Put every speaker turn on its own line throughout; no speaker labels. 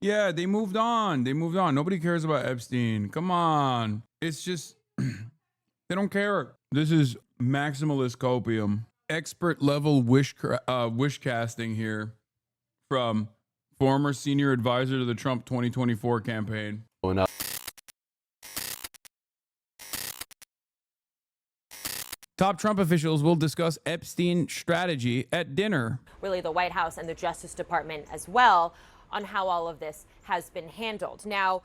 Yeah, they moved on. They moved on. Nobody cares about Epstein. Come on. It's just, they don't care. This is maximalist copium. Expert level wish casting here from former senior advisor to the Trump 2024 campaign. Top Trump officials will discuss Epstein strategy at dinner.
Really, the White House and the Justice Department as well on how all of this has been handled. Now,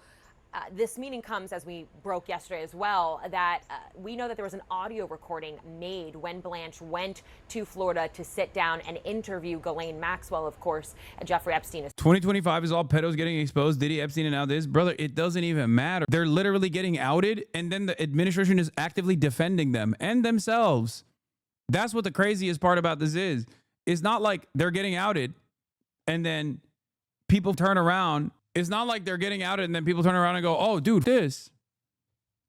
this meeting comes, as we broke yesterday as well, that we know that there was an audio recording made when Blanche went to Florida to sit down and interview Ghislaine Maxwell, of course, Jeffrey Epstein.
2025 is all pedos getting exposed. Diddy, Epstein, and now this. Brother, it doesn't even matter. They're literally getting outed, and then the administration is actively defending them and themselves. That's what the craziest part about this is. It's not like they're getting outed, and then people turn around. It's not like they're getting outed and then people turn around and go, oh, dude, this.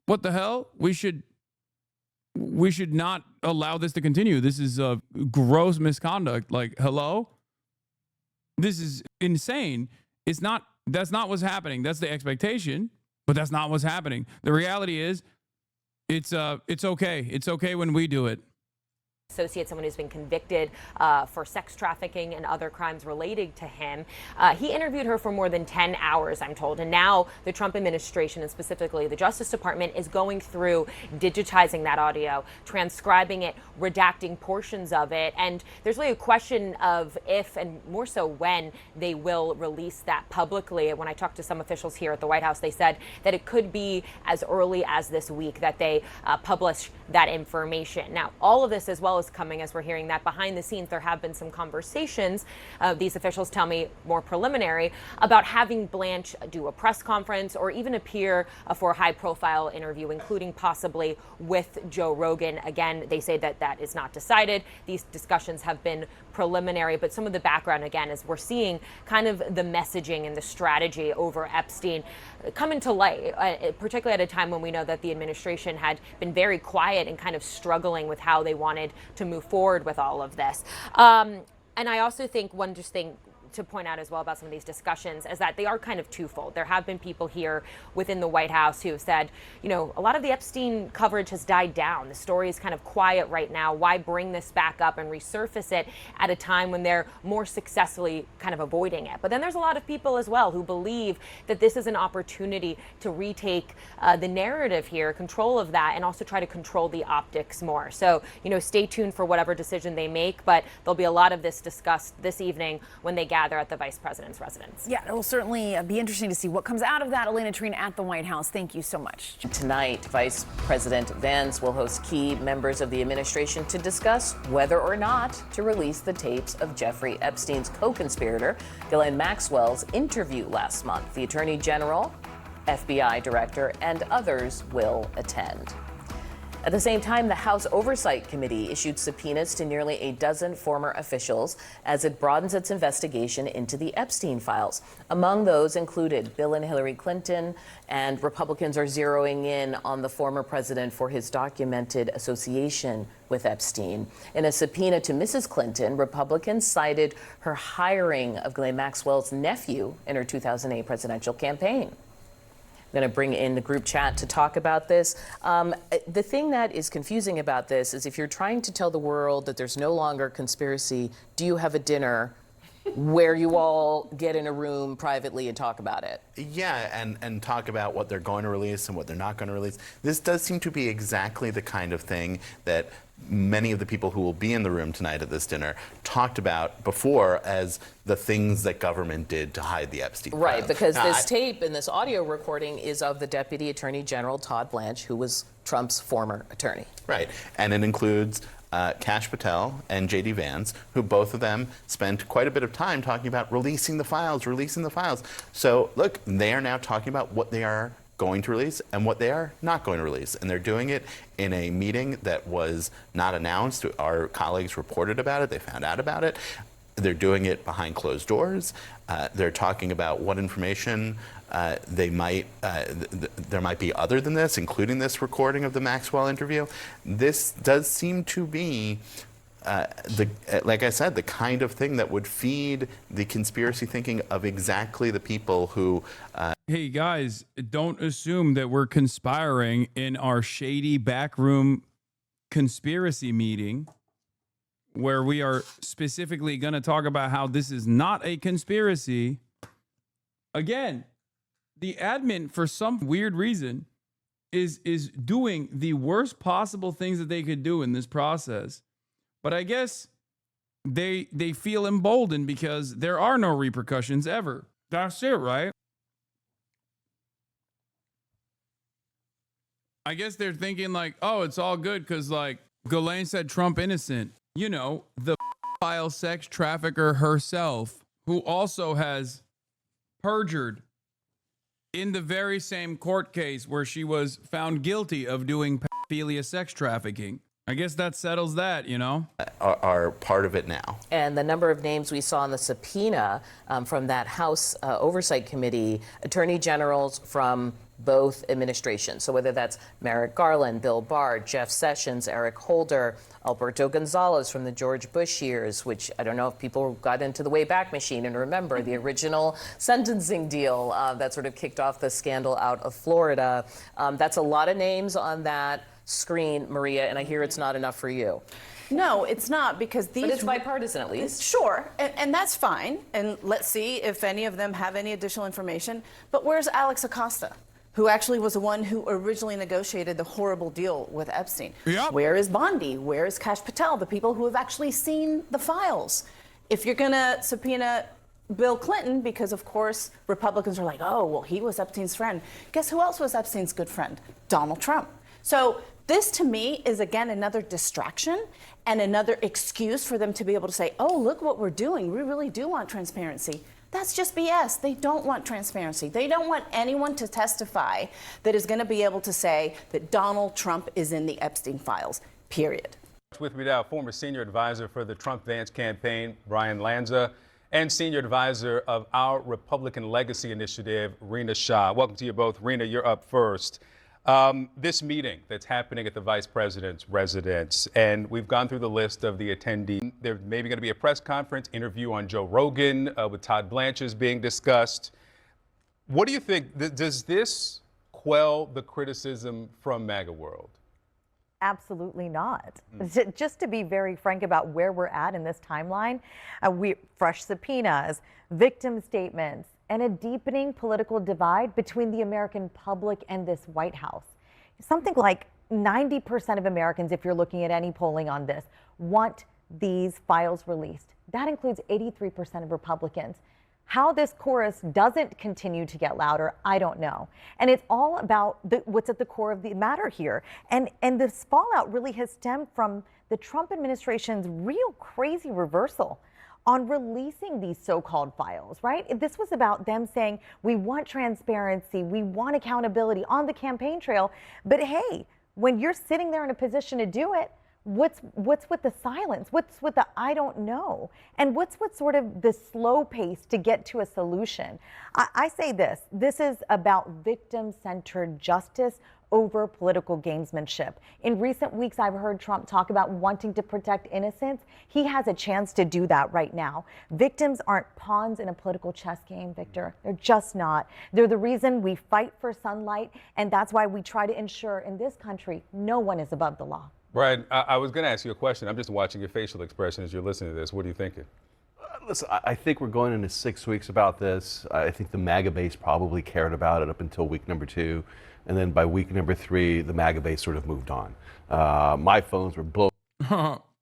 What the hell? We should not allow this to continue. This is a gross misconduct. Like, hello? This is insane. That's not what's happening. That's the expectation, but that's not what's happening. The reality is it's okay. It's okay when we do it.
Associate, someone who's been convicted for sex trafficking and other crimes related to him. He interviewed her for more than 10 hours, I'm told. And now the Trump administration, and specifically the Justice Department, is going through digitizing that audio, transcribing it, redacting portions of it. And there's really a question of if, and more so when, they will release that publicly. When I talked to some officials here at the White House, they said that it could be as early as this week that they publish that information. Now, all of this, as well as coming as we're hearing that behind the scenes, there have been some conversations, these officials tell me more preliminary, about having Blanche do a press conference or even appear for a high profile interview, including possibly with Joe Rogan. Again, they say that that is not decided. These discussions have been preliminary, but some of the background, again, is we're seeing kind of the messaging and the strategy over Epstein come into light, particularly at a time when we know that the administration had been very quiet and kind of struggling with how they wanted to move forward with all of this. And I also think one just thing to point out as well about some of these discussions is that they are kind of twofold. There have been people here within the White House who have said, you know, a lot of the Epstein coverage has died down. The story is kind of quiet right now. Why bring this back up and resurface it at a time when they're more successfully kind of avoiding it? But then there's a lot of people as well who believe that this is an opportunity to retake the narrative here, control of that, and also try to control the optics more. So, you know, stay tuned for whatever decision they make, but there'll be a lot of this discussed this evening when they gather at the vice president's residence.
Yeah, it will certainly be interesting to see what comes out of that. Elena Trine at the White House, thank you so much.
Tonight, Vice President Vance will host key members of the administration to discuss whether or not to release the tapes of Jeffrey Epstein's co-conspirator, Ghislaine Maxwell's interview last month. The Attorney General, FBI Director, and others will attend. At the same time, the House Oversight Committee issued subpoenas to nearly a dozen former officials as it broadens its investigation into the Epstein files. Among those included Bill and Hillary Clinton, and Republicans are zeroing in on the former president for his documented association with Epstein. In a subpoena to Mrs. Clinton, Republicans cited her hiring of Ghislaine Maxwell's nephew in her 2008 presidential campaign. I'm going to bring in the group chat to talk about this. The thing that is confusing about this is if you're trying to tell the world that there's no longer conspiracy, do you have a dinner where you all get in a room privately and talk about it?
Yeah, and talk about what they're going to release and what they're not going to release. This does seem to be exactly the kind of thing that many of the people who will be in the room tonight at this dinner talked about before as the things that government did to hide the Epstein files.
Right, because this tape and this audio recording is of the Deputy Attorney General, Todd Blanche, who was Trump's former attorney.
Right, and it includes Kash Patel and J.D. Vance, who both of them spent quite a bit of time talking about releasing the files. So, look, they are now talking about what they are going to release and what they are not going to release. And they're doing it in a meeting that was not announced. Our colleagues reported about it. They found out about it. They're doing it behind closed doors. They're talking about what information there might be other than this, including this recording of the Maxwell interview. This does seem to be like I said, the kind of thing that would feed the conspiracy thinking of exactly the people who.
Hey guys, don't assume that we're conspiring in our shady backroom conspiracy meeting where we are specifically going to talk about how this is not a conspiracy. Again, the admin, for some weird reason, is doing the worst possible things that they could do in this process. But I guess they feel emboldened because there are no repercussions ever. That's it, right? I guess they're thinking like, oh, it's all good because like Ghislaine said Trump innocent. You know, the file sex trafficker herself, who also has perjured in the very same court case where she was found guilty of doing pedophilia sex trafficking. I guess that settles that, you know?
Are part of it now.
And the number of names we saw in the subpoena from that House Oversight Committee, attorney generals from both administrations. So whether that's Merrick Garland, Bill Barr, Jeff Sessions, Eric Holder, Alberto Gonzalez from the George Bush years, which I don't know if people got into the Wayback Machine and remember the original sentencing deal that sort of kicked off the scandal out of Florida. That's a lot of names on that screen, Maria, and I hear it's not enough for you.
No, it's not, because these...
But it's bipartisan, at least.
Sure, and that's fine. And let's see if any of them have any additional information. But where's Alex Acosta, who actually was the one who originally negotiated the horrible deal with Epstein?
Yep.
Where is Bondi? Where is Kash Patel, the people who have actually seen the files? If you're going to subpoena Bill Clinton, because of course Republicans are like, oh, well, he was Epstein's friend. Guess who else was Epstein's good friend? Donald Trump. So this, to me, is, again, another distraction and another excuse for them to be able to say, oh, look what we're doing. We really do want transparency. That's just BS. They don't want transparency. They don't want anyone to testify that is going to be able to say that Donald Trump is in the Epstein files, period.
With me now, former senior advisor for the Trump-Vance campaign, Brian Lanza, and senior advisor of our Republican Legacy Initiative, Rena Shah. Welcome to you both. Rena, you're up first. This meeting that's happening at the vice president's residence, and we've gone through the list of the attendees. There's maybe going to be a press conference, interview on Joe Rogan with Todd Blanchard being discussed. What do you think? Does this quell the criticism from MAGA world?
Absolutely not. Just to be very frank about where we're at in this timeline, fresh subpoenas, victim statements, and a deepening political divide between the American public and this White House. Something like 90% of Americans, if you're looking at any polling on this, want these files released. That includes 83% of Republicans. How this chorus doesn't continue to get louder, I don't know. And it's all about what's at the core of the matter here. And this fallout really has stemmed from the Trump administration's real crazy reversal on releasing these so-called files, right? This was about them saying, we want transparency, we want accountability on the campaign trail. But hey, when you're sitting there in a position to do it, what's with the silence? What's with the I don't know? And what's with sort of the slow pace to get to a solution? I say this is about victim-centered justice over political gamesmanship. In recent weeks, I've heard Trump talk about wanting to protect innocents. He has a chance to do that right now. Victims aren't pawns in a political chess game, Victor. They're just not. They're the reason we fight for sunlight, and that's why we try to ensure in this country no one is above the law.
Brian, I was going to ask you a question. I'm just watching your facial expression as you're listening to this. What are you thinking?
Listen, I think we're going into 6 weeks about this. I think the MAGA base probably cared about it up until week number 2. And then by week number 3, the MAGA base sort of moved on. My phones were blown.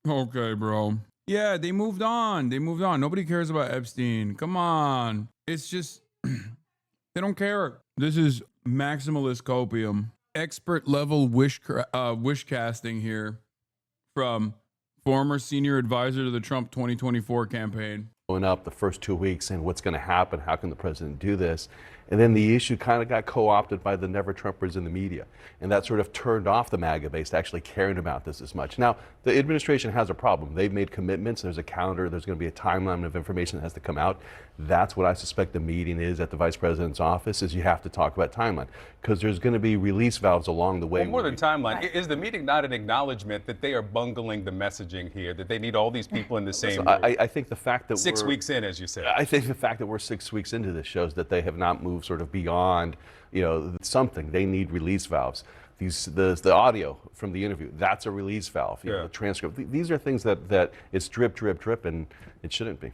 Okay, bro. Yeah, they moved on. They moved on. Nobody cares about Epstein. Come on. It's just, they don't care. This is maximalist copium. Expert level wish casting here from former senior advisor to the Trump 2024 campaign.
Going up the first 2 weeks saying what's going to happen, how can the president do this? And then the issue kind of got co-opted by the never-Trumpers in the media. And that sort of turned off the MAGA base to actually caring about this as much. Now, the administration has a problem. They've made commitments. There's a calendar. There's going to be a timeline of information that has to come out. That's what I suspect the meeting is at the vice president's office, is you have to talk about timeline. Because there's going to be release valves along the way.
Well, more than timeline, is the meeting not an acknowledgement that they are bungling the messaging here, that they need all these people in the same room?
I think the fact that
6 weeks in, as you said.
I think the fact that we're 6 weeks into this shows that they have not moved sort of beyond, something. They need release valves. The audio from the interview, that's a release valve. The transcript. These are things that it's drip, drip, drip, and it shouldn't be.